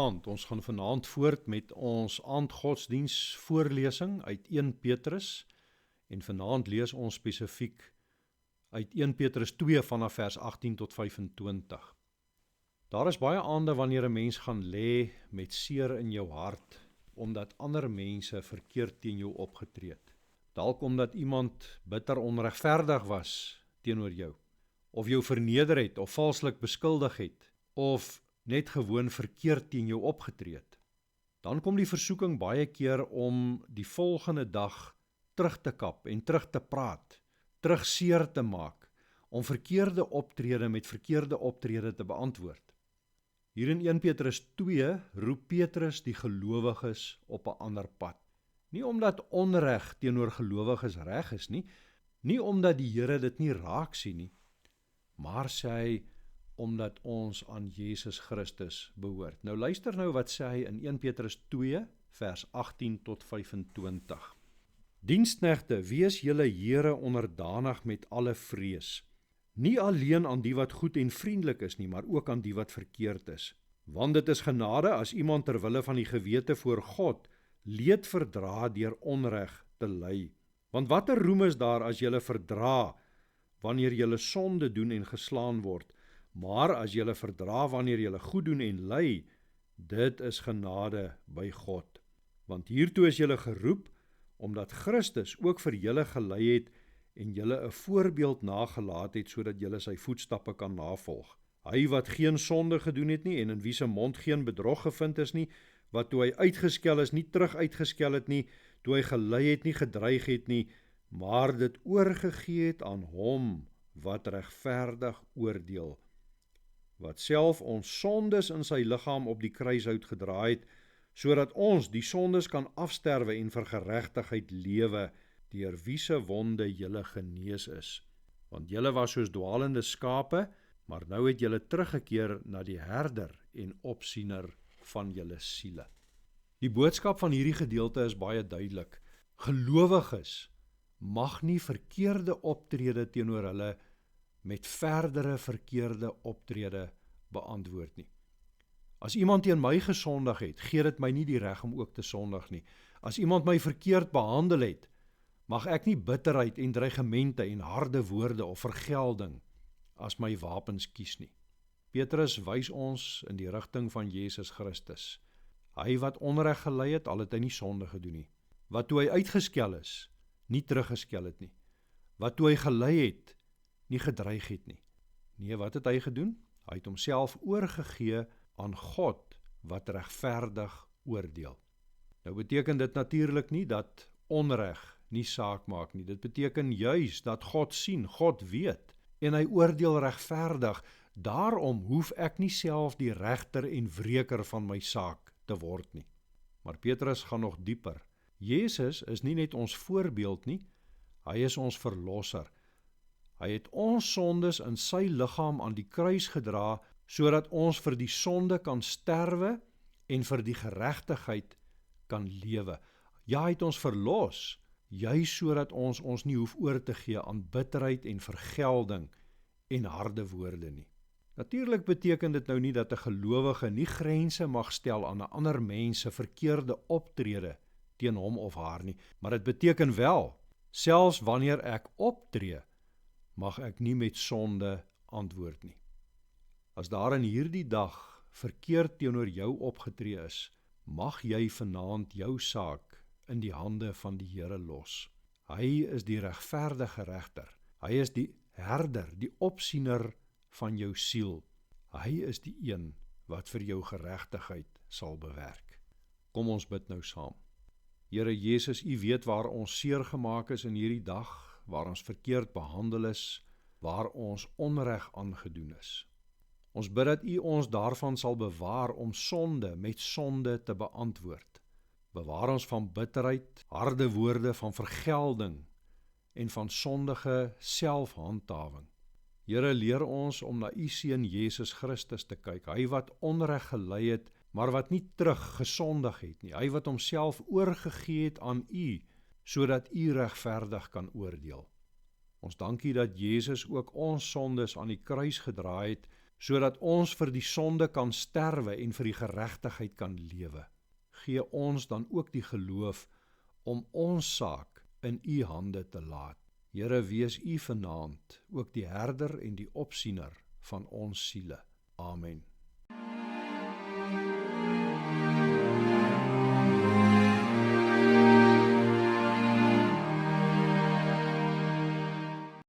Goeienaand, ons gaan vanaand voort met ons aandgodsdiens voorlesing uit 1 Petrus en vanaand lees ons spesifiek uit 1 Petrus 2 vanaf vers 18 tot 25. Daar is baie aande wanneer 'n mens gaan lê met seer in jou hart, omdat ander mense verkeerd teen jou opgetree het. Dalk omdat iemand bitter onregverdig was teenoor jou, of jou verneder het, of valslik beskuldig het, of net gewoon verkeerd teen jou opgetree het. Dan kom die versoeking baie keer om die volgende dag terug te kap en terug te praat, terug seer te maak, om verkeerde optrede met verkeerde optrede te beantwoord. Hier in 1 Petrus 2 roep Petrus die gelowiges op 'n ander pad. Nie omdat onreg teenoor gelowiges reg is nie omdat die Here dit nie raak sien nie, maar sê hy, omdat ons aan Jesus Christus behoort. Nou luister nou wat sê hy in 1 Petrus 2 vers 18 tot 25. Diensknegte, wees julle Here onderdanig met alle vrees, nie alleen aan die wat goed en vriendelik is nie, maar ook aan die wat verkeerd is. Want dit is genade as iemand ter wille van die gewete voor God leed verdra deur onreg te ly. Want watter roem is daar as julle verdra wanneer julle sonde doen en geslaan word, maar as julle verdra wanneer julle goed doen en ly, dit is genade by God. Want hiertoe is julle geroep, omdat Christus ook vir julle gelei het en julle 'n voorbeeld nagelaat het, sodat julle sy voetstappe kan navolg. Hy wat geen sonde gedoen het nie, en in wie se mond geen bedrog gevind is nie, wat toe hy uitgeskel is, nie terug uitgeskel het nie, toe hy gelei het, nie gedreig het nie, maar dit oorgegee het aan hom wat regverdig oordeel, wat self ons sondes in sy liggaam op die kruis uitgedra het, sodat ons die sondes kan afsterwe en vir geregtigheid lewe, deur wie se wonde julle genees is. Want julle was soos dwaalende skape, maar nou het julle teruggekeer na die herder en opsiener van julle siele. Die boodskap van hierdie gedeelte is baie duidelik. Gelowiges mag nie verkeerde optrede teenoor hulle met verdere verkeerde optrede beantwoord nie. As iemand teen my gesondig het, gee dit my nie die reg om ook te sondig nie. As iemand my verkeerd behandel het, mag ek nie bitterheid en dreigemente en harde woorde of vergelding as my wapens kies nie. Petrus wys ons in die rigting van Jesus Christus. Hy wat onreg gelei het, al het hy nie sonde gedoen nie. Wat toe hy uitgeskel is, nie teruggeskel het nie. Wat toe hy gelei het, nie gedreig het nie. Nee, wat het hy gedoen? Hy het homself oorgegee aan God wat regverdig oordeel. Nou beteken dit natuurlik nie dat onreg nie saak maak nie. Dit beteken juis dat God sien, God weet en hy oordeel regverdig. Daarom hoef ek nie self die regter en wreker van my saak te word nie. Maar Petrus gaan nog dieper. Jesus is nie net ons voorbeeld nie, hy is ons verlosser. Hy het ons sondes in sy liggaam aan die kruis gedra, sodat ons vir die sonde kan sterwe en vir die geregtigheid kan lewe. Ja, hy het ons verlos, juis sodat ons nie hoef oor te gee aan bitterheid en vergelding en harde woorde nie. Natuurlik beteken dit nou nie dat 'n gelowige nie grense mag stel aan 'n ander mens se verkeerde optrede teen hom of haar nie, maar dit beteken wel, selfs wanneer ek optree, mag ek nie met sonde antwoord nie. As daar in hierdie dag verkeerd teenoor jou opgetree is, mag jy vanaand jou saak in die hande van die Here los. Hy is die regverdige regter. Hy is die herder, die opsiener van jou siel. Hy is die een wat vir jou geregtigheid sal bewerk. Kom ons bid nou saam. Here Jesus, U weet waar ons seer gemaak is in hierdie dag, waar ons verkeerd behandel is, waar ons onreg aangedoen is. Ons bid dat U ons daarvan sal bewaar om sonde met sonde te beantwoord. Bewaar ons van bitterheid, harde woorde, van vergelding en van sondige selfhandhawing. Here, leer ons om na U seun Jesus Christus te kyk, hy wat onreg gelei het, maar wat nie terug gesondig het nie, hy wat homself oorgegee het aan U, sodat U regverdig kan oordeel. Ons dankie dat Jesus ook ons sondes aan die kruis gedra het, sodat ons vir die sonde kan sterwe en vir die geregtigheid kan lewe. Gee ons dan ook die geloof om ons saak in U hande te laat. Here, wees U vanaand ook die herder en die opsiener van ons siele. Amen.